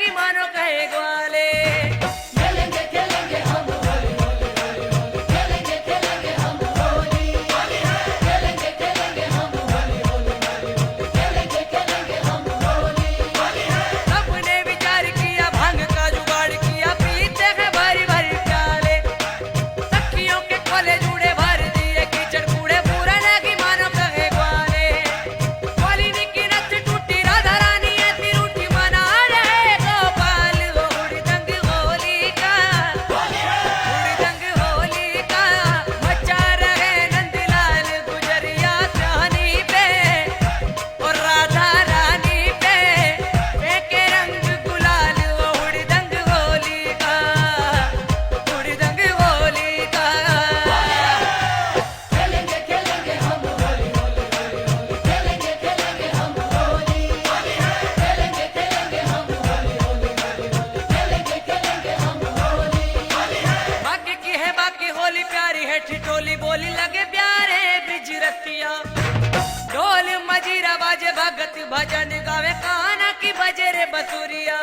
की मानो कहे ग्वाले। खेलेंगे खेलेंगे हम होली होली होली होली, खेलेंगे खेलेंगे हम होली, खेलेंगे खेलेंगे हम होली होली होली होली, खेलेंगे खेलेंगे हम होली। सबने विचार किया भांग का जुगाड़ किया, पीते हैं भरी भरी प्याले। सखियों के कोले जुड़े भर दिए कीचड़ कूड़े, पूरा की मानो कहे ग्वाले। मालिनी की नथ टूटी राधा रानी ऐसी रूठी, मना रहे गोपाल वो हुड़दंग होली का, हुड़दंग होली का। मचा रहे नंदलाल गुजरिया कहानी पे और राधा रानी पे, फेंके रंग गुलाल वो हुड़दंग होली का, हुड़दंग होली का। खेलेंगे खेलेंगे हम होली होली होली होली, खेलेंगे खेलेंगे हम होली, खेलेंगे खेलेंगे हम होली होली होली होली, खेलेंगे खेलेंगे हम होली। बाकी की है बाकी होली प्यारी है ठिठोली, बोली लगे प्यारे ब्रिज रतिया। ढोल मजीरा बाजे भगत भजन गावे, कान्हा की बजे रे बसुरिया।